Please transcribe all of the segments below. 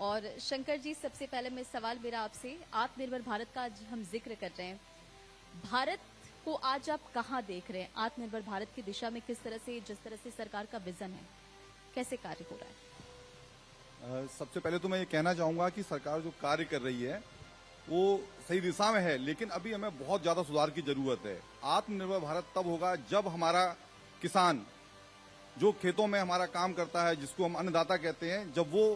और शंकर जी, सबसे पहले मैं सवाल मेरा आपसे, आत्मनिर्भर भारत का आज हम जिक्र कर रहे हैं। भारत को आज आप कहाँ देख रहे हैं? आत्मनिर्भर भारत की दिशा में किस तरह से, जिस तरह से सरकार का विजन है, कैसे कार्य हो रहा है? सबसे पहले तो मैं ये कहना चाहूंगा कि सरकार जो कार्य कर रही है वो सही दिशा में है, लेकिन अभी हमें बहुत ज्यादा सुधार की जरूरत है। आत्मनिर्भर भारत तब होगा जब हमारा किसान जो खेतों में हमारा काम करता है, जिसको हम अन्नदाता कहते हैं, जब वो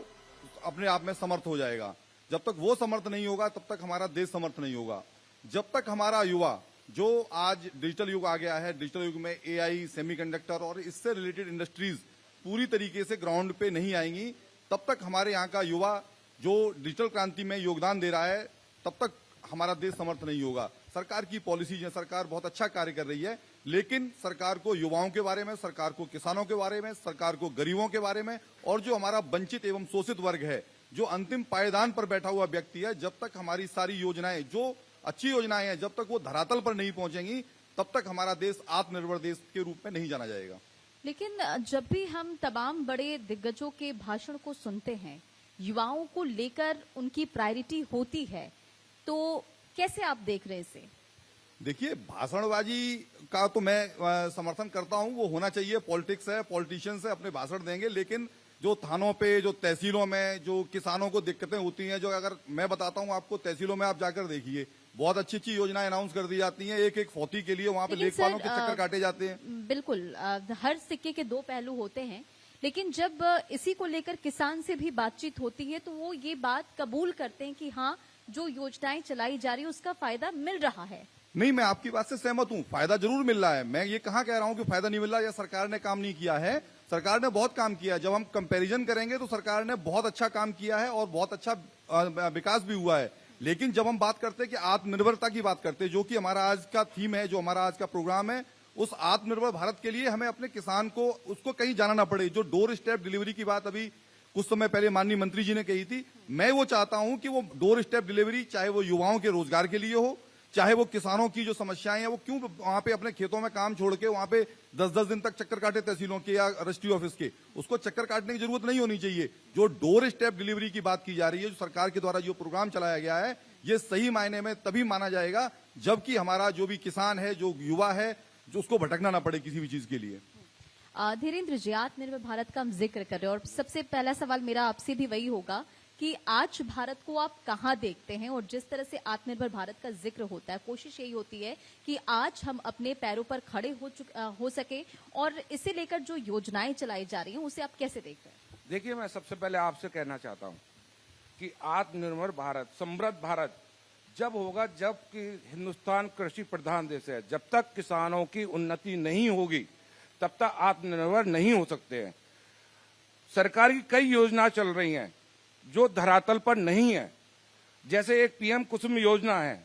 अपने आप में समर्थ हो जाएगा। जब तक वो समर्थ नहीं होगा तब तक हमारा देश समर्थ नहीं होगा। जब तक हमारा युवा, जो आज डिजिटल युग आ गया है, डिजिटल युग में एआई, सेमीकंडक्टर और इससे रिलेटेड इंडस्ट्रीज पूरी तरीके से ग्राउंड पे नहीं आएंगी, तब तक हमारे यहाँ का युवा जो डिजिटल क्रांति में योगदान दे रहा है, तब तक हमारा देश समर्थ नहीं होगा। सरकार की पॉलिसीज है, सरकार बहुत अच्छा कार्य कर रही है, लेकिन सरकार को युवाओं के बारे में, सरकार को किसानों के बारे में, सरकार को गरीबों के बारे में और जो हमारा वंचित एवं शोषित वर्ग है, जो अंतिम पायदान पर बैठा हुआ व्यक्ति है, जब तक हमारी सारी योजनाएं, जो अच्छी योजनाएं हैं, जब तक वो धरातल पर नहीं पहुंचेंगी, तब तक हमारा देश आत्मनिर्भर देश के रूप में नहीं जाना जाएगा। लेकिन जब भी हम तमाम बड़े दिग्गजों के भाषण को सुनते हैं, युवाओं को लेकर उनकी प्रायोरिटी होती है, तो कैसे आप देख रहे हैं इसे? देखिए, भाषणबाजी का तो मैं समर्थन करता हूं, वो होना चाहिए। पॉलिटिक्स है, पॉलिटिशियंस है, अपने भाषण देंगे, लेकिन जो थानों पे, जो तहसीलों में जो किसानों को दिक्कतें होती हैं, जो अगर मैं बताता हूं आपको, तहसीलों में आप जाकर देखिए, बहुत अच्छी अच्छी योजनाएं अनाउंस कर दी जाती हैं, एक एक फौती के लिए वहां पे लेखपालों के चक्कर काटे जाते हैं। बिल्कुल, हर सिक्के के दो पहलू होते हैं, लेकिन जब इसी को लेकर किसान से भी बातचीत होती है तो वो ये बात कबूल करते हैं कि हाँ, जो योजनाएं चलाई जा रही है उसका फायदा मिल रहा है। नहीं, मैं आपकी बात से सहमत हूँ, फायदा जरूर मिल रहा है। मैं ये कहाँ कह रहा हूँ कि फायदा नहीं मिल रहा या सरकार ने काम नहीं किया है। सरकार ने बहुत काम किया है। जब हम कंपैरिजन करेंगे तो सरकार ने बहुत अच्छा काम किया है और बहुत अच्छा विकास भी हुआ है। लेकिन जब हम बात करते हैं कि आत्मनिर्भरता की बात करते हैं, जो कि हमारा आज का थीम है, जो हमारा आज का प्रोग्राम है, उस आत्मनिर्भर भारत के लिए हमें अपने किसान को, उसको कहीं जाना ना पड़े। जो डोर स्टेप डिलीवरी की बात अभी कुछ समय पहले माननीय मंत्री जी ने कही थी, मैं वो चाहता हूं कि वो डोर स्टेप डिलीवरी, चाहे वो युवाओं के रोजगार के लिए हो, चाहे वो किसानों की जो समस्याएं हैं, वो क्यों वहां पे अपने खेतों में काम छोड़ के वहां पे 10-10 दिन तक चक्कर काटे तहसीलों के या रजिस्ट्री ऑफिस के, उसको चक्कर काटने की जरूरत नहीं होनी चाहिए। जो डोर स्टेप डिलीवरी की बात की जा रही है, जो सरकार के द्वारा जो प्रोग्राम चलाया गया है, ये सही मायने में तभी माना जाएगा जबकि हमारा जो भी किसान है, जो युवा है, जो उसको भटकना ना पड़े किसी भी चीज के लिए। धीरेन्द्र जी, आत्मनिर्भर भारत का हम जिक्र कर रहे हैं और सबसे पहला सवाल मेरा आपसे भी वही होगा कि आज भारत को आप कहाँ देखते हैं? और जिस तरह से आत्मनिर्भर भारत का जिक्र होता है, कोशिश यही होती है कि आज हम अपने पैरों पर खड़े हो सके, और इसे लेकर जो योजनाएं चलाई जा रही हैं उसे आप कैसे देखते हैं? देखिए, मैं सबसे पहले आपसे कहना चाहता हूं कि आत्मनिर्भर भारत, समृद्ध भारत जब होगा जबकि हिंदुस्तान कृषि प्रधान देश है। जब तक किसानों की उन्नति नहीं होगी तब तक आत्मनिर्भर नहीं हो सकते हैं। सरकार की कई योजना चल रही हैं जो धरातल पर नहीं है। जैसे एक पीएम कुसुम योजना है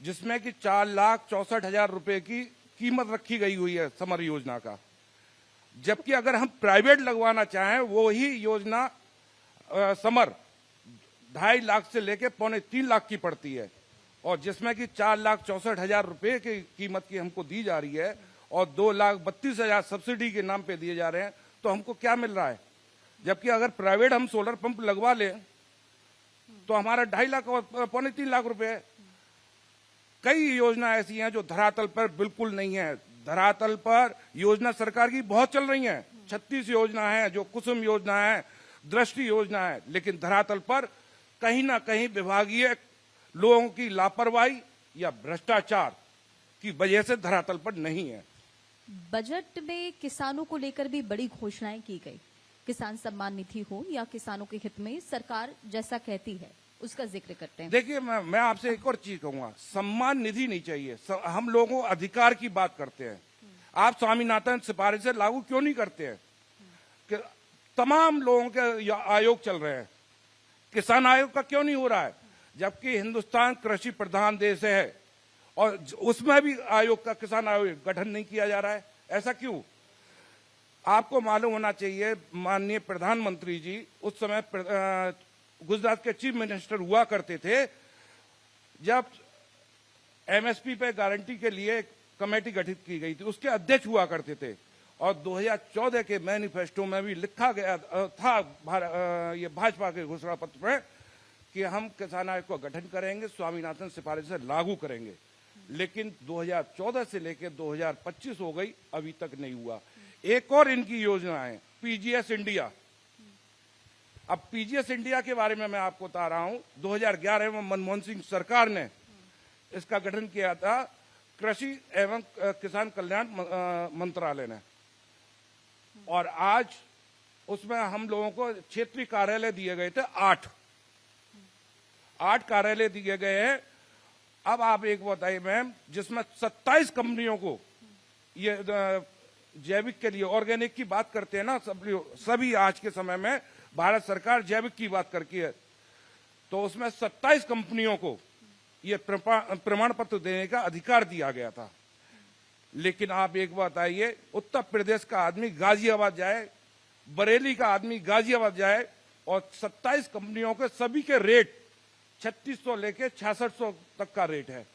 जिसमें कि 4,64,000 रुपए की कीमत रखी गई हुई है समर योजना का, जबकि अगर हम प्राइवेट लगवाना चाहें वो ही योजना समर 2.5 लाख से लेके 2.25 लाख की पड़ती है, और जिसमें कि 4,64,000 रुपए की कीमत की हमको दी जा रही है और 2,32,000 सब्सिडी के नाम पे दिए जा रहे हैं। तो हमको क्या मिल रहा है? जबकि अगर प्राइवेट हम सोलर पंप लगवा लें तो हमारा 2.5 लाख और 2.25 लाख रुपए है। कई योजना ऐसी हैं जो धरातल पर बिल्कुल नहीं है। धरातल पर योजना सरकार की बहुत चल रही है, 36 योजना है, जो कुसुम योजना है, दृष्टि योजना है, लेकिन धरातल पर कहीं ना कहीं विभागीय लोगों की लापरवाही या भ्रष्टाचार की वजह से धरातल पर नहीं है। बजट में किसानों को लेकर भी बड़ी घोषणाएं की गई। किसान सम्मान निधि हो या किसानों के हित में सरकार जैसा कहती है उसका जिक्र करते हैं। देखिए, मैं आपसे एक और चीज कहूंगा, सम्मान निधि नहीं चाहिए। हम लोगों अधिकार की बात करते हैं। आप स्वामीनाथन सिफारिशें लागू क्यों नहीं करते हैं? कि तमाम लोगों के आयोग चल रहे हैं, किसान आयोग का क्यों नहीं हो रहा है? जबकि हिंदुस्तान कृषि प्रधान देश है और उसमें भी आयोग का, किसान आयोग गठन नहीं किया जा रहा है। ऐसा क्यों? आपको मालूम होना चाहिए, माननीय प्रधानमंत्री जी उस समय गुजरात के चीफ मिनिस्टर हुआ करते थे जब एमएसपी पे गारंटी के लिए एक कमेटी गठित की गई थी, उसके अध्यक्ष हुआ करते थे। और 2014 के मैनिफेस्टो में भी लिखा गया था ये भाजपा के घोषणा पत्र में कि हम किसान आयोग का गठन करेंगे, स्वामीनाथन सिफारिश से लागू करेंगे। लेकिन 2014 से लेकर 2025 हो गई, अभी तक नहीं हुआ। एक और इनकी योजना है पीजीएस इंडिया। अब पीजीएस इंडिया के बारे में मैं आपको बता रहा हूं, 2011 में मनमोहन सिंह सरकार ने इसका गठन किया था, कृषि एवं किसान कल्याण मंत्रालय ने। और आज उसमें हम लोगों को क्षेत्रीय कार्यालय दिए गए थे 8 कार्यालय दिए गए हैं। अब आप एक बताइए मैम, जिसमें 27 कंपनियों को ये जैविक के लिए, ऑर्गेनिक की बात करते हैं ना सभी आज के समय में भारत सरकार जैविक की बात करती है, तो उसमें 27 कंपनियों को ये प्रमाण पत्र देने का अधिकार दिया गया था। लेकिन आप एक बात आइए, उत्तर प्रदेश का आदमी गाजियाबाद जाए, बरेली का आदमी गाजियाबाद जाए और 27 कंपनियों के सभी के रेट 3600 लेके 6600 तक का रेट है।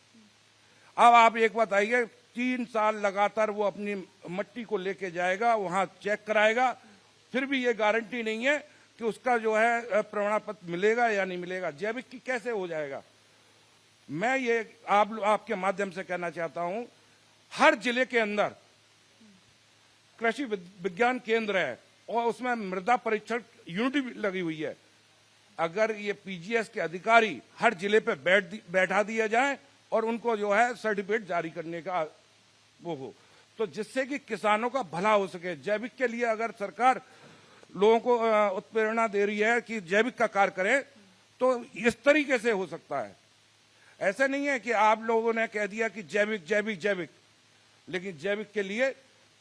अब आप एक बात आइए, 3 साल लगातार वो अपनी मट्टी को लेके जाएगा, वहां चेक कराएगा, फिर भी ये गारंटी नहीं है कि उसका जो है प्रमाण पत्र मिलेगा या नहीं मिलेगा। जैविक की कैसे हो जाएगा? मैं ये आपके माध्यम से कहना चाहता हूं, हर जिले के अंदर कृषि विज्ञान केंद्र है और उसमें मृदा परीक्षण यूनिट भी लगी हुई है। अगर ये पीजीएस के अधिकारी हर जिले पे बैठा दिया जाए और उनको जो है सर्टिफिकेट जारी करने का वो हो, तो जिससे कि किसानों का भला हो सके। जैविक के लिए अगर सरकार लोगों को उत्प्रेरणा दे रही है कि जैविक का कार्य करें, तो इस तरीके से हो सकता है। ऐसा नहीं है कि आप लोगों ने कह दिया कि जैविक जैविक जैविक, लेकिन जैविक के लिए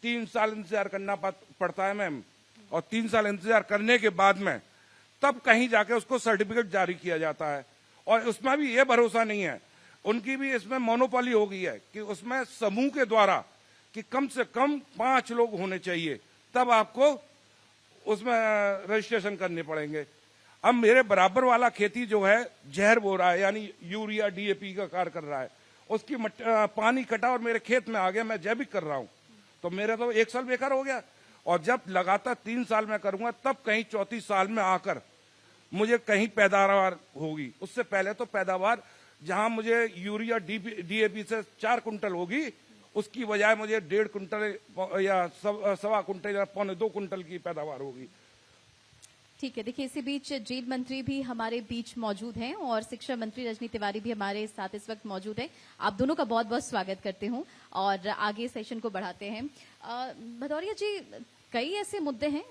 3 साल इंतजार करना पड़ता है मैम, और 3 साल इंतजार करने के बाद में तब कहीं जाके उसको सर्टिफिकेट जारी किया जाता है। और उसमें भी ये भरोसा नहीं है, उनकी भी इसमें मोनोपोली हो गई है कि उसमें समूह के द्वारा कि कम से कम 5 लोग होने चाहिए, तब आपको उसमें रजिस्ट्रेशन करने पड़ेंगे। अब मेरे बराबर वाला खेती जो है जहर बो रहा है, यानी यूरिया डीएपी का कार्य कर रहा है, उसकी पानी कटा और मेरे खेत में आ गया, मैं जैविक कर रहा हूं, तो मेरा तो 1 साल बेकार हो गया। और जब लगातार 3 साल में करूंगा, तब कहीं 34 साल में आकर मुझे कहीं पैदावार होगी। उससे पहले तो पैदावार जहां मुझे यूरिया डीएपी से 4 कुंटल होगी, उसकी बजाय मुझे 1.5 कुंटल या 1.25 कुंटल या 1.25 कुंटल की पैदावार होगी। ठीक है, देखिए इसी बीच जेल मंत्री भी हमारे बीच मौजूद हैं और शिक्षा मंत्री रजनी तिवारी भी हमारे साथ इस वक्त मौजूद हैं। आप दोनों का बहुत बहुत स्वागत करते हूं और आगे सेशन को बढ़ाते हैं। भदौरिया जी, कई ऐसे मुद्दे हैं,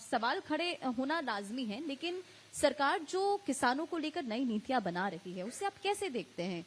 सवाल खड़े होना लाजमी है, लेकिन सरकार जो किसानों को लेकर नई नीतियां बना रही है, उसे आप कैसे देखते हैं?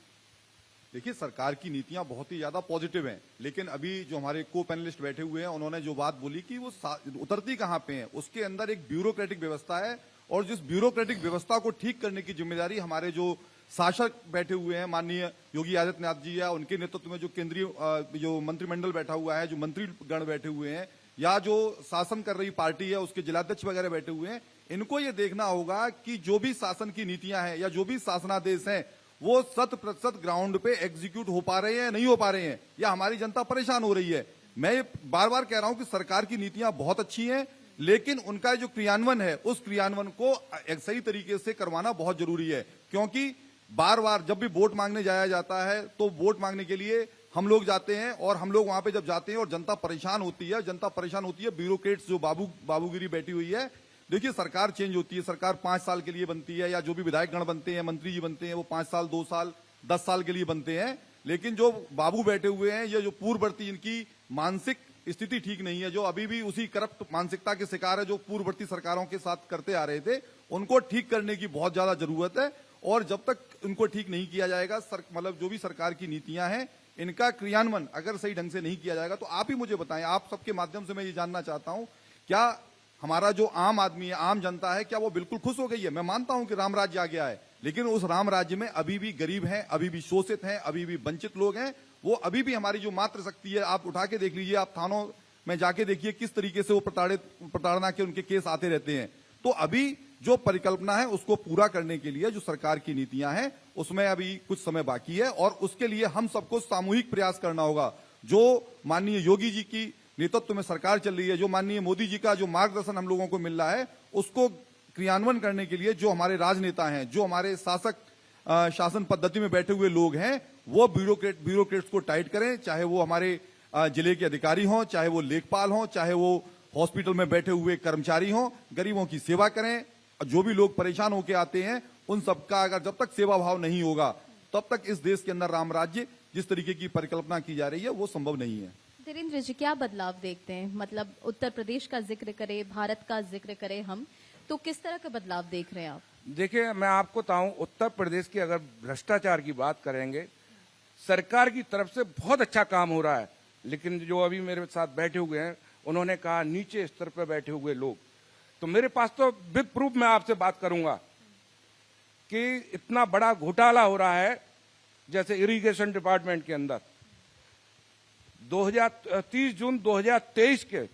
देखिए, सरकार की नीतियां बहुत ही ज्यादा पॉजिटिव हैं, लेकिन अभी जो हमारे को पैनलिस्ट बैठे हुए हैं, उन्होंने जो बात बोली कि वो उतरती कहां पे है, उसके अंदर एक ब्यूरोक्रेटिक व्यवस्था है, और जिस ब्यूरोक्रेटिक व्यवस्था को ठीक करने की जिम्मेदारी हमारे जो शासक बैठे हुए हैं, माननीय योगी आदित्यनाथ जी है, उनके नेतृत्व में जो केंद्रीय जो मंत्रिमंडल बैठा हुआ है, जो मंत्रीगण बैठे हुए हैं, या जो शासन कर रही पार्टी है उसके जिलाध्यक्ष वगैरह बैठे हुए हैं, इनको ये देखना होगा कि जो भी शासन की नीतियां हैं या जो भी शासनादेश हैं, वो 100% ग्राउंड पे एग्जीक्यूट हो पा रहे हैं, नहीं हो पा रहे हैं, या हमारी जनता परेशान हो रही है। मैं ये बार बार कह रहा हूं कि सरकार की नीतियां बहुत अच्छी हैं, लेकिन उनका जो क्रियान्वयन है, उस क्रियान्वयन को एक सही तरीके से करवाना बहुत जरूरी है। क्योंकि बार बार जब भी वोट मांगने जाया जाता है, तो वोट मांगने के लिए हम लोग जाते हैं, और हम लोग वहां पे जब जाते हैं और जनता परेशान होती है, ब्यूरोक्रेट्स जो बाबूगिरी बैठी हुई है। देखिए, सरकार चेंज होती है, सरकार 5 साल के लिए बनती है, या जो भी विधायक गण बनते हैं, मंत्री जी बनते हैं, वो 5 साल 2 साल 10 साल के लिए बनते हैं। लेकिन जो बाबू बैठे हुए हैं, ये जो पूर्ववर्ती, इनकी मानसिक स्थिति ठीक नहीं है, जो अभी भी उसी करप्ट मानसिकता के शिकार है जो पूर्ववर्ती सरकारों के साथ करते आ रहे थे, उनको ठीक करने की बहुत ज्यादा जरूरत है। और जब तक उनको ठीक नहीं किया जाएगा, मतलब जो भी सरकार की नीतियां हैं, इनका क्रियान्वयन अगर सही ढंग से नहीं किया जाएगा, तो आप ही मुझे बताएं, आप सबके माध्यम से मैं ये जानना चाहता हूं, क्या हमारा जो आम आदमी है, आम जनता है, क्या वो बिल्कुल खुश हो गई है? मैं मानता हूं कि राम राज्य आ गया है, लेकिन उस राम राज्य में अभी भी गरीब हैं, अभी भी शोषित हैं, अभी भी वंचित लोग हैं। वो अभी भी हमारी जो मातृ शक्ति है, आप उठा के देख लीजिए, आप थानों में जाके देखिए किस तरीके से वो प्रताड़ना के उनके केस आते रहते हैं। तो अभी जो परिकल्पना है, उसको पूरा करने के लिए जो सरकार की नीतियां हैं, उसमें अभी कुछ समय बाकी है, और उसके लिए हम सबको सामूहिक प्रयास करना होगा। जो माननीय योगी जी की नेतृत्व में सरकार चल रही है, जो माननीय मोदी जी का जो मार्गदर्शन हम लोगों को मिल रहा है, उसको क्रियान्वयन करने के लिए जो हमारे राजनेता हैं, जो हमारे शासन पद्धति में बैठे हुए लोग हैं, वो ब्यूरोक्रेट्स को टाइट करें, चाहे वो हमारे जिले के अधिकारी हों, चाहे वो लेखपाल हों, चाहे वो हॉस्पिटल में बैठे हुए कर्मचारी हों, गरीबों की सेवा करें। जो भी लोग परेशान होकर आते हैं, उन सबका अगर जब तक सेवा भाव नहीं होगा, तब तक इस देश के अंदर राम राज्य जिस तरीके की परिकल्पना की जा रही है, वो संभव नहीं है। धीरेन्द्र जी, क्या बदलाव देखते हैं? मतलब उत्तर प्रदेश का जिक्र करें, भारत का जिक्र करें हम, तो किस तरह का बदलाव देख रहे हैं आप? देखिए, मैं आपको बताऊं, उत्तर प्रदेश की अगर भ्रष्टाचार की बात करेंगे, सरकार की तरफ से बहुत अच्छा काम हो रहा है, लेकिन जो अभी मेरे साथ बैठे हुए हैं, उन्होंने कहा नीचे स्तर पर बैठे हुए लोग, तो मेरे पास तो विद प्रूफ मैं आपसे बात करूंगा कि इतना बड़ा घोटाला हो रहा है। जैसे इरिगेशन डिपार्टमेंट के अंदर 30 जून 2023 के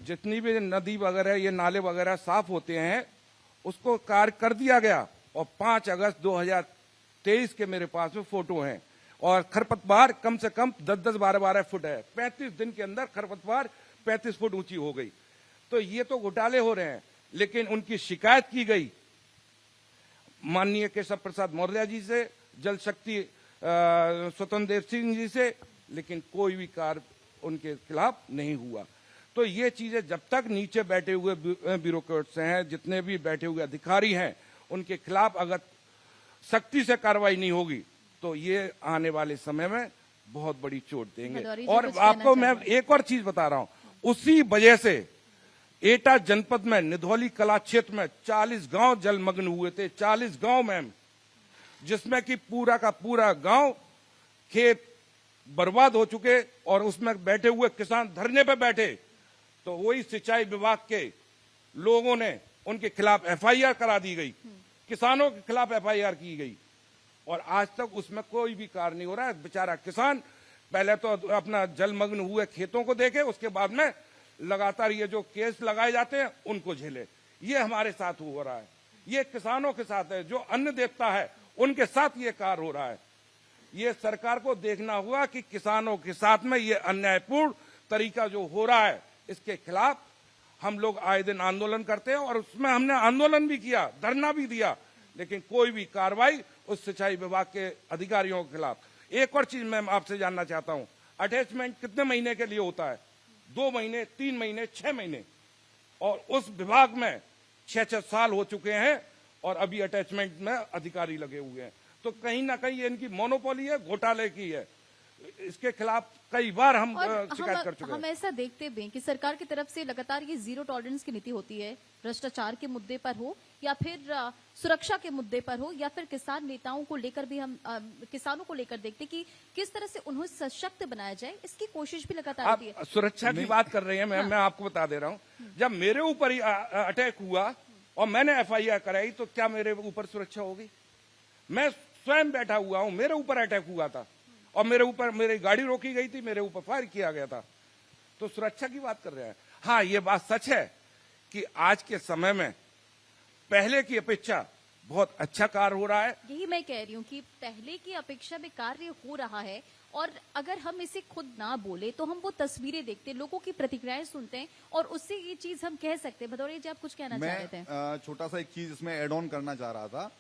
जितनी भी नदी वगैरह, ये नाले वगैरह साफ होते हैं, उसको कार्य कर दिया गया, और 5 अगस्त 2023 के मेरे पास में फोटो हैं, और खरपतवार कम से कम 10-10, 12-12 फुट है। 35 दिन के अंदर खरपतवार 35 फुट ऊंची हो गई। तो ये तो घोटाले हो रहे हैं, लेकिन उनकी शिकायत की गई माननीय केशव प्रसाद मौर्य जी से, जल शक्ति स्वतंत्र देव सिंह जी से, लेकिन कोई भी कार्य उनके खिलाफ नहीं हुआ। तो ये चीजें जब तक नीचे बैठे हुए ब्यूरोक्रेट्स हैं, जितने भी बैठे हुए अधिकारी हैं, उनके खिलाफ अगर सख्ती से कार्रवाई नहीं होगी, तो ये आने वाले समय में बहुत बड़ी चोट देंगे। और आपको मैं एक और चीज बता रहा हूं, उसी वजह से एटा जनपद में निधौली कला क्षेत्र में 40 गांव जलमग्न हुए थे। 40 गांव में, जिसमें कि पूरा का पूरा गांव खेत बर्बाद हो चुके, और उसमें बैठे हुए किसान धरने पे बैठे, तो वही सिंचाई विभाग के लोगों ने उनके खिलाफ एफआईआर करा दी गई, किसानों के खिलाफ एफआईआर की गई, और आज तक उसमें कोई भी कार्य नहीं हो रहा है। बेचारा किसान पहले तो अपना जलमग्न हुए खेतों को देखे, उसके बाद में लगातार ये जो केस लगाए जाते हैं उनको झेले। ये हमारे साथ हो रहा है, ये किसानों के साथ है, जो अन्न देवता है उनके साथ ये कार्य हो रहा है। ये सरकार को देखना होगा कि किसानों के साथ में ये अन्यायपूर्ण तरीका जो हो रहा है, इसके खिलाफ हम लोग आए दिन आंदोलन करते हैं, और उसमें हमने आंदोलन भी किया, धरना भी दिया, लेकिन कोई भी कार्रवाई उस सिंचाई विभाग के अधिकारियों के खिलाफ। एक और चीज मैं आपसे जानना चाहता हूं, अटैचमेंट कितने महीने के लिए होता है? 2 महीने, 3 महीने, 6 महीने, और उस विभाग में 6-6 साल हो चुके हैं, और अभी अटैचमेंट में अधिकारी लगे हुए हैं। तो कहीं ना कहीं इनकी मोनोपोली है, घोटाले की है। इसके खिलाफ कई बार हम शिकायत कर चुके हैं। हम ऐसा देखते भी हैं कि सरकार की तरफ से लगातार ये जीरो टॉलरेंस की नीति होती है, भ्रष्टाचार के मुद्दे पर हो, या फिर सुरक्षा के मुद्दे पर हो, या फिर किसान नेताओं को लेकर भी हम किसानों को लेकर देखते कि किस तरह से उन्हें सशक्त बनाया जाए, इसकी कोशिश भी लगातार होती है। आप सुरक्षा की बात कर रहे हैं, मैं आपको बता दे रहा हूँ, जब मेरे ऊपर ही अटैक हुआ और मैंने एफआईआर कराई, तो क्या मेरे ऊपर सुरक्षा होगी? मैं स्वयं बैठा हुआ हूं, मेरे ऊपर अटैक हुआ था, और मेरे ऊपर मेरी गाड़ी रोकी गई थी, मेरे ऊपर फायर किया गया था, तो सुरक्षा की बात कर रहे हैं। हाँ, ये बात सच है कि आज के समय में पहले की अपेक्षा बहुत अच्छा कार्य हो रहा है। यही मैं कह रही हूँ कि पहले की अपेक्षा में कार्य हो रहा है, और अगर हम इसे खुद ना बोले तो हम वो तस्वीरें देखते, लोगों की प्रतिक्रियाएं सुनते हैं, और उससे ये चीज हम कह सकते हैं। भदौरिया जी, आप कुछ कहना चाह रहे थे? मैं छोटा सा एक चीज इसमें एड ऑन करना चाह रहा था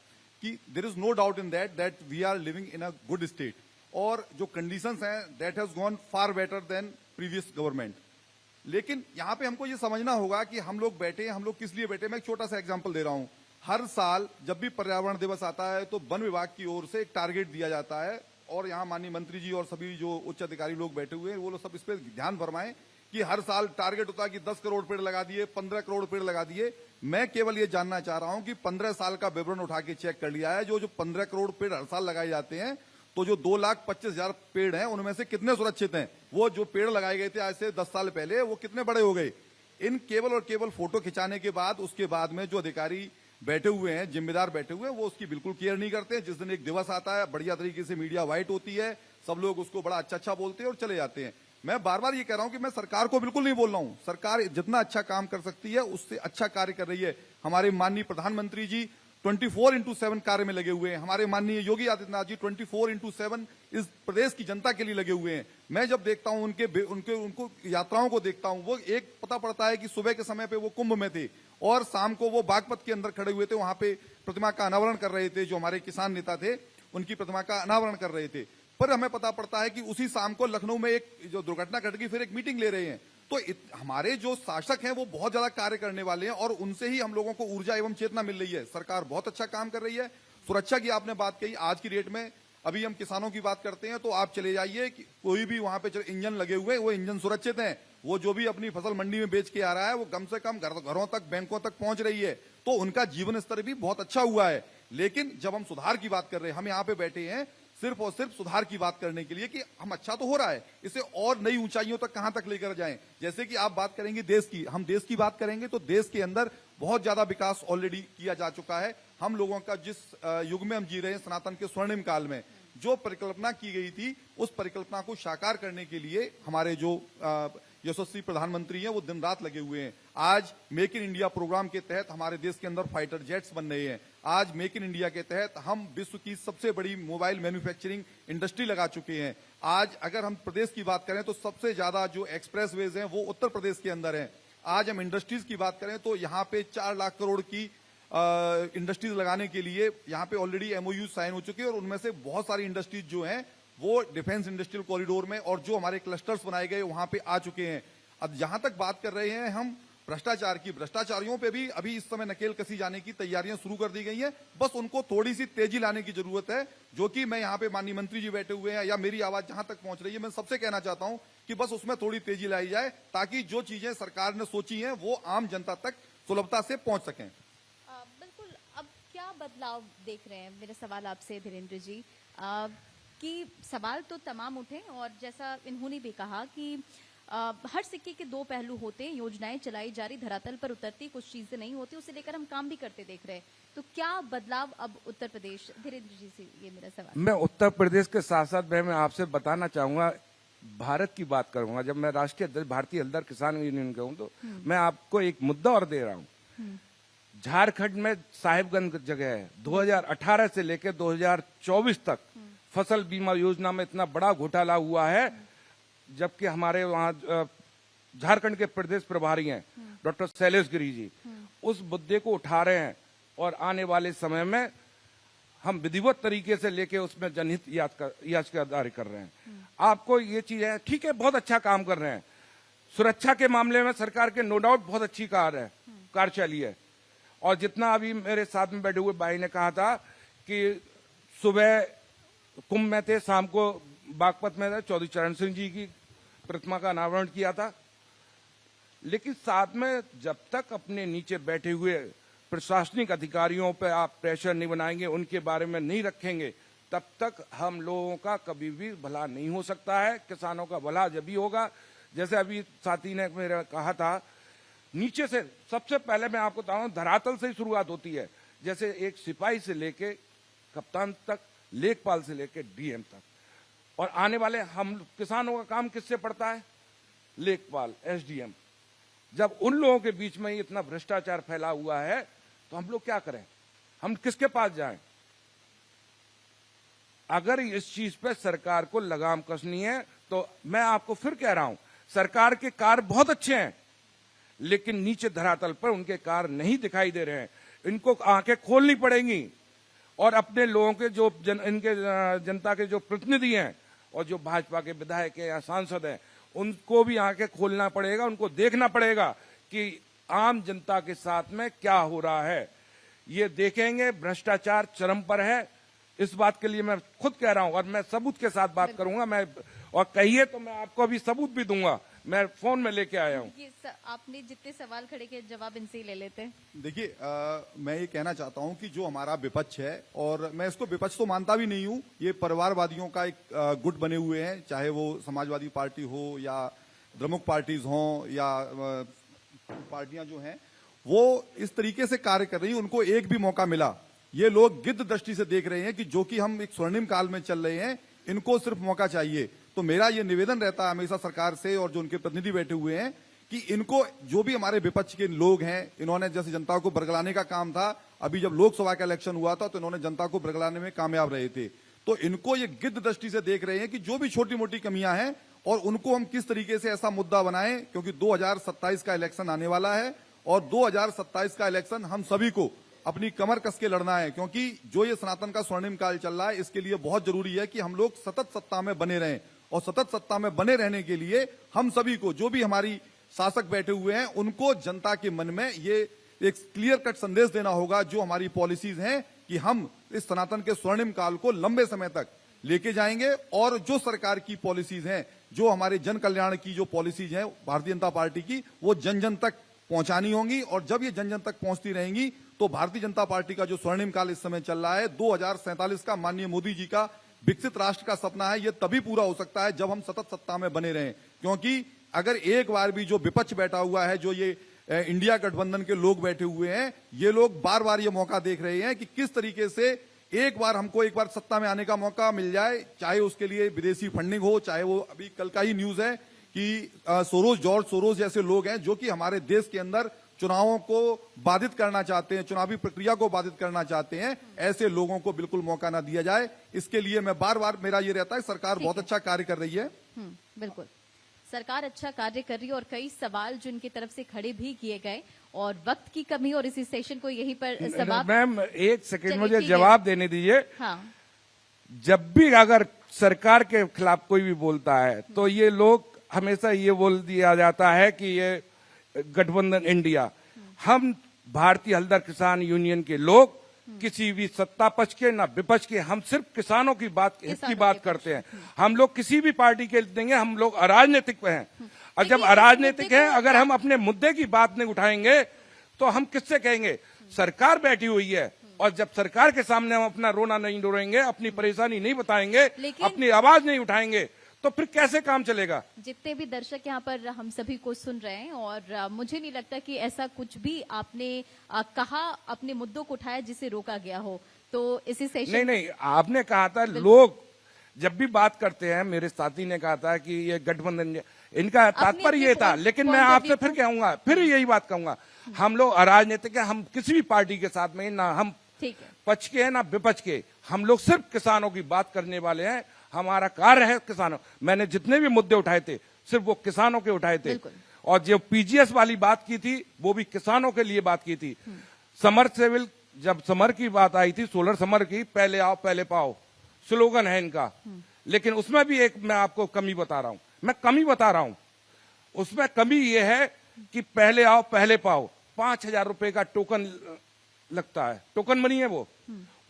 कि there is no doubt in that we are living in a good state, और जो कंडीशंस हैं that has gone far better than previous government. लेकिन यहाँ पे हमको ये समझना होगा कि हम लोग बैठे, हम लोग किस लिए बैठे। मैं एक छोटा सा एग्जांपल दे रहा हूँ। हर साल जब भी पर्यावरण दिवस आता है, तो वन विभाग की ओर से एक टारगेट दिया जाता है, और यहाँ माननीय मंत्री जी और सभी जो उच्च अधिकारी लोग बैठे हुए हैं, वो लोग सब इस पर ध्यान फरमाएं कि हर साल टारगेट होता है कि 10 करोड़ पेड़ लगा दिए, 15 करोड़ पेड़ लगा दिए। मैं केवल ये जानना चाह रहा हूं कि 15 साल का विवरण उठा के चेक कर लिया है, जो 15 करोड़ पेड़ हर साल लगाए जाते हैं, तो जो 2,25,000 पेड़ हैं, उनमें से कितने सुरक्षित हैं? वो जो पेड़ लगाए गए थे आज से 10 साल पहले, वो कितने बड़े हो गए? इन केवल और केवल फोटो खिंचाने के बाद, उसके बाद में जो अधिकारी बैठे हुए हैं, जिम्मेदार बैठे हुए हैं, वो उसकी बिल्कुल केयर नहीं करते। जिस दिन एक दिवस आता है, बढ़िया तरीके से मीडिया वाइट होती है, सब लोग उसको बड़ा अच्छा बोलते हैं और चले जाते हैं। मैं बार बार ये कह रहा हूं कि मैं सरकार को बिल्कुल नहीं बोल रहा हूं, सरकार जितना अच्छा काम कर सकती है उससे अच्छा कार्य कर रही है। हमारे माननीय प्रधानमंत्री जी 24/7 कार्य में लगे हुए हैं। हमारे माननीय योगी आदित्यनाथ जी 24/7 इस प्रदेश की जनता के लिए लगे हुए हैं। मैं जब देखता हूं उनको यात्राओं को देखता हूं, वो एक पता पड़ता है कि सुबह के समय पे वो कुंभ में थे और शाम को वो बागपत के अंदर खड़े हुए थे, वहां पे प्रतिमा का अनावरण कर रहे थे। जो हमारे किसान नेता थे उनकी प्रतिमा का अनावरण कर रहे थे। पर हमें पता पड़ता है कि उसी शाम को लखनऊ में एक जो दुर्घटना घट गई, फिर एक मीटिंग ले रहे हैं। तो हमारे जो शासक हैं वो बहुत ज्यादा कार्य करने वाले हैं और उनसे ही हम लोगों को ऊर्जा एवं चेतना मिल रही है। सरकार बहुत अच्छा काम कर रही है। सुरक्षा की आपने बात कही, आज की डेट में अभी हम किसानों की बात करते हैं तो आप चले जाइए कि कोई भी वहां पे इंजन लगे हुए हैं, वो इंजन सुरक्षित हैं। वो जो भी अपनी फसल मंडी में बेच के आ रहा है वो कम से कम घरों तक, बैंकों तक पहुंच रही है, तो उनका जीवन स्तर भी बहुत अच्छा हुआ है। लेकिन जब हम सुधार की बात कर रहे हैं, हम यहाँ पे बैठे हैं सिर्फ और सिर्फ सुधार की बात करने के लिए कि हम अच्छा तो हो रहा है, इसे और नई ऊंचाइयों तक कहां तक लेकर जाएं। जैसे कि आप बात करेंगे देश की, हम देश की बात करेंगे तो देश के अंदर बहुत ज्यादा विकास ऑलरेडी किया जा चुका है। हम लोगों का जिस युग में हम जी रहे हैं, सनातन के स्वर्णिम काल में जो परिकल्पना की गई थी, उस परिकल्पना को साकार करने के लिए हमारे जो यशस्वी प्रधानमंत्री हैं वो दिन रात लगे हुए हैं। आज मेक इन इंडिया प्रोग्राम के तहत हमारे देश के अंदर फाइटर जेट्स बन रहे हैं। आज मेक इन इंडिया के तहत हम विश्व की सबसे बड़ी मोबाइल मैन्युफैक्चरिंग इंडस्ट्री लगा चुके हैं। आज अगर हम प्रदेश की बात करें तो सबसे ज्यादा जो एक्सप्रेसवेज हैं वो उत्तर प्रदेश के अंदर हैं। आज हम इंडस्ट्रीज की बात करें तो यहाँ पे 4 लाख करोड़ की इंडस्ट्रीज लगाने के लिए यहाँ पे ऑलरेडी एमओयू साइन हो चुके हैं और उनमें से बहुत सारी इंडस्ट्रीज जो हैं वो डिफेंस इंडस्ट्रियल कॉरिडोर में और जो हमारे क्लस्टर्स बनाए गए वहां पे आ चुके हैं। अब जहां तक बात कर रहे हैं हम भ्रष्टाचार की, भ्रष्टाचारियों पे भी अभी इस समय नकेल कसी जाने की तैयारियां शुरू कर दी गई हैं। बस उनको थोड़ी सी तेजी लाने की जरूरत है, जो कि मैं यहाँ पे माननीय मंत्री जी बैठे हुए हैं या मेरी आवाज जहां तक पहुंच रही है, मैं सबसे कहना चाहता हूं कि बस उसमें थोड़ी तेजी लाई जाए ताकि जो चीजें सरकार ने सोची हैं वो आम जनता तक सुलभता से पहुंच सकें। बिल्कुल। अब क्या बदलाव देख रहे हैं, मेरा सवाल आपसे धीरेन्द्र जी, कि सवाल तो तमाम उठे और जैसा इन्होंने भी कहा कि हर सिक्के के 2 पहलू होते हैं, योजनाएं चलाई जा रही, धरातल पर उतरती कुछ चीजें नहीं होती, उसे लेकर हम काम भी करते देख रहे हैं। तो क्या बदलाव अब उत्तर प्रदेश, धीरेन्द्र जी से ये मेरा सवाल। मैं उत्तर प्रदेश के साथ साथ मैं आपसे बताना चाहूंगा, भारत की बात करूंगा। जब मैं राष्ट्रीय अध्यक्ष भारतीय हलदर किसान यूनियन का हूं तो मैं आपको एक मुद्दा और दे रहा हूं। झारखंड में साहिबगंज जगह है, 2018 से लेकर 2024 तक फसल बीमा योजना में इतना बड़ा घोटाला हुआ है, जबकि हमारे वहां झारखंड के प्रदेश प्रभारी हैं डॉक्टर शैलेश गिरी जी उस मुद्दे को उठा रहे हैं और आने वाले समय में हम विधिवत तरीके से लेके उसमें जनहित याचिका दायर कर रहे हैं। आपको ये चीज है, ठीक है, बहुत अच्छा काम कर रहे हैं। सुरक्षा के मामले में सरकार के नो डाउट बहुत अच्छी कार्यशैली है। और जितना अभी मेरे साथ में बैठे हुए भाई ने कहा था कि सुबह कुंभ में थे, शाम को बागपत में थे, चौधरी चरण सिंह जी की प्रतिमा का अनावरण किया था। लेकिन साथ में जब तक अपने नीचे बैठे हुए प्रशासनिक अधिकारियों पर आप प्रेशर नहीं बनाएंगे, उनके बारे में नहीं रखेंगे, तब तक हम लोगों का कभी भी भला नहीं हो सकता है। किसानों का भला जब भी होगा, जैसे अभी साथी ने मेरा कहा था, नीचे से सबसे पहले मैं आपको बताऊं, धरातल से ही शुरुआत होती है। जैसे एक सिपाही से लेके कप्तान तक, लेखपाल से लेके डीएम तक, और आने वाले हम किसानों का काम किससे पड़ता है? लेखपाल, एसडीएम। जब उन लोगों के बीच में इतना भ्रष्टाचार फैला हुआ है तो हम लोग क्या करें? हम किसके पास जाएं? अगर इस चीज पे सरकार को लगाम कसनी है तो मैं आपको फिर कह रहा हूं, सरकार के कार्य बहुत अच्छे हैं, लेकिन नीचे धरातल पर उनके कार्य नहीं दिखाई दे रहे हैं। इनको आंखें खोलनी पड़ेंगी और अपने लोगों के जो इनके जनता के जो प्रतिनिधि हैं और जो भाजपा के विधायक हैं या सांसद हैं, उनको भी आंखें खोलना पड़ेगा। उनको देखना पड़ेगा कि आम जनता के साथ में क्या हो रहा है। ये देखेंगे भ्रष्टाचार चरम पर है, इस बात के लिए मैं खुद कह रहा हूं और मैं सबूत के साथ बात करूंगा। मैं और कहिए तो मैं आपको अभी सबूत भी दूंगा, मैं फोन में लेके आया हूं। ये आपने जितने सवाल खड़े किए जवाब इनसे ही ले लेते हैं। देखिए, मैं ये कहना चाहता हूं कि जो हमारा विपक्ष है, और मैं इसको विपक्ष तो मानता भी नहीं हूं, ये परिवारवादियों का एक गुट बने हुए हैं, चाहे वो समाजवादी पार्टी हो या द्रमुक पार्टीज हो या पार्टियां जो हैं वो इस तरीके से कार्य कर रही हैं। उनको एक भी मौका मिला, ये लोग गिद्ध दृष्टि से देख रहे हैं कि जो कि हम एक स्वर्णिम काल में चल रहे हैं, इनको सिर्फ मौका चाहिए। तो मेरा ये निवेदन रहता है हमेशा सरकार से और जो उनके प्रतिनिधि बैठे हुए हैं कि इनको, जो भी हमारे विपक्ष के लोग हैं, इन्होंने जैसे जनता को बरगलाने का काम था अभी जब लोकसभा का इलेक्शन हुआ था तो इन्होंने जनता को बरगलाने में कामयाब रहे थे। तो इनको ये गिद्ध दृष्टि से देख रहे हैं कि जो भी छोटी मोटी कमियां हैं और उनको हम किस तरीके से ऐसा मुद्दा बनाएं, क्योंकि 2027 का इलेक्शन आने वाला है और 2027 का इलेक्शन हम सभी को अपनी कमर कस के लड़ना है, क्योंकि जो ये सनातन का स्वर्णिम काल चल रहा है इसके लिए बहुत जरूरी है कि हम लोग सतत सत्ता में बने रहें। और सतत सत्ता में बने रहने के लिए हम सभी को, जो भी हमारी शासक बैठे हुए हैं, उनको जनता के मन में ये एक क्लियर कट संदेश देना होगा जो हमारी पॉलिसीज हैं कि हम इस सनातन के स्वर्णिम काल को लंबे समय तक लेके जाएंगे। और जो सरकार की पॉलिसीज हैं, जो हमारे जन कल्याण की जो पॉलिसीज हैं भारतीय जनता पार्टी की, वो जन जन तक पहुंचानी होंगी। और जब ये जन जन तक पहुंचती रहेंगी तो भारतीय जनता पार्टी का जो स्वर्णिम काल इस समय चल रहा है 2047 का, माननीय मोदी जी का विकसित राष्ट्र का सपना है, ये तभी पूरा हो सकता है जब हम सतत सत्ता में बने रहें। क्योंकि अगर एक बार भी जो विपक्ष बैठा हुआ है, जो ये इंडिया गठबंधन के लोग बैठे हुए हैं, ये लोग बार बार ये मौका देख रहे हैं कि किस तरीके से एक बार सत्ता में आने का मौका मिल जाए, चाहे उसके लिए विदेशी फंडिंग हो, चाहे वो अभी कल का ही न्यूज है कि जॉर्ज सोरोस जैसे लोग हैं जो कि हमारे देश के अंदर चुनावों को बाधित करना चाहते हैं, चुनावी प्रक्रिया को बाधित करना चाहते हैं। ऐसे लोगों को बिल्कुल मौका ना दिया जाए। इसके लिए मैं बार बार मेरा ये रहता है, सरकार बहुत अच्छा कार्य कर रही है। बिल्कुल, सरकार अच्छा कार्य कर रही है और कई सवाल जो इनकी तरफ से खड़े भी किए गए और वक्त की कमी और इसी सेशन को यहीं पर समाप्त। मैम एक सेकंड चलिए, मुझे ठीक है। जवाब देने दीजिए। हाँ, जब भी अगर सरकार के खिलाफ कोई भी बोलता है तो ये लोग हमेशा ये बोल दिया जाता है कि ये गठबंधन इंडिया। हम भारतीय हलदर किसान यूनियन के लोग किसी भी सत्ता पक्ष के ना विपक्ष के, हम सिर्फ किसानों की बात, हित की बात करते हैं। हम लोग किसी भी पार्टी के देंगे, हम लोग अराजनीतिक हैं। और जब अराजनीतिक है, अगर हम अपने मुद्दे की बात नहीं उठाएंगे तो हम किससे कहेंगे? सरकार बैठी हुई है और जब सरकार के सामने हम अपना रोना नहीं डोरेंगे, अपनी परेशानी नहीं बताएंगे, अपनी आवाज नहीं उठाएंगे तो फिर कैसे काम चलेगा? जितने भी दर्शक यहाँ पर हम सभी को सुन रहे हैं और मुझे नहीं लगता कि ऐसा कुछ भी आपने कहा, अपने मुद्दों को उठाया जिसे रोका गया हो। तो इसी सेशन नहीं, आपने कहा था लोग जब भी बात करते हैं, मेरे साथी ने कहा था कि ये गठबंधन, इनका तात्पर्य ये था। लेकिन मैं आपसे फिर कहूंगा, फिर यही बात कहूंगा, हम लोग अराजनीतिक है, हम किसी भी पार्टी के साथ में ना हम पक्ष के हैं ना विपक्ष के, हम लोग सिर्फ किसानों की बात करने वाले हैं। हमारा कार्य है किसानों। मैंने जितने भी मुद्दे उठाए थे सिर्फ वो किसानों के उठाए थे। और जो पीजीएस वाली बात की थी वो भी किसानों के लिए बात की थी। समर सेविल, जब समर की बात आई थी, सोलर समर की, पहले आओ पहले पाओ स्लोगन है इनका। लेकिन उसमें भी एक मैं आपको कमी बता रहा हूं, उसमें कमी ये है कि पहले आओ पहले पाओ, 5,000 रुपए का टोकन लगता है, टोकन मनी है वो।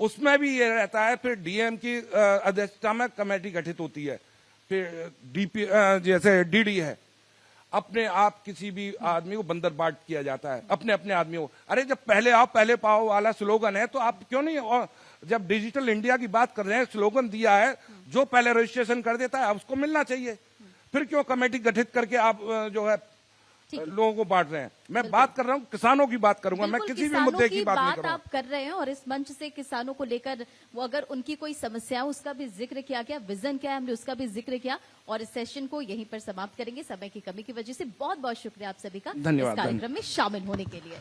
उसमें भी ये रहता है, फिर डीएम की अध्यक्षता में कमेटी गठित होती है, फिर डीपी जैसे डीडी है, अपने आप किसी भी आदमी को बंदर बाट किया जाता है, अपने अपने आदमियों को। अरे जब पहले आओ पहले पाओ वाला स्लोगन है तो आप क्यों नहीं, और जब डिजिटल इंडिया की बात कर रहे हैं, स्लोगन दिया है, जो पहले रजिस्ट्रेशन कर देता है उसको मिलना चाहिए। फिर क्यों कमेटी गठित करके आप जो है लोगों को बांट रहे हैं? मैं बात कर रहा हूँ, किसानों की बात करूंगा, मैं किसी भी मुद्दे की बात नहीं करूंगा। आप कर रहे हैं और इस मंच से किसानों को लेकर वो अगर उनकी कोई समस्या है उसका भी जिक्र किया गया, विजन क्या है हमने उसका भी जिक्र किया। और इस सेशन को यहीं पर समाप्त करेंगे समय की कमी की वजह से। बहुत बहुत शुक्रिया आप सभी का इस कार्यक्रम में शामिल होने के लिए।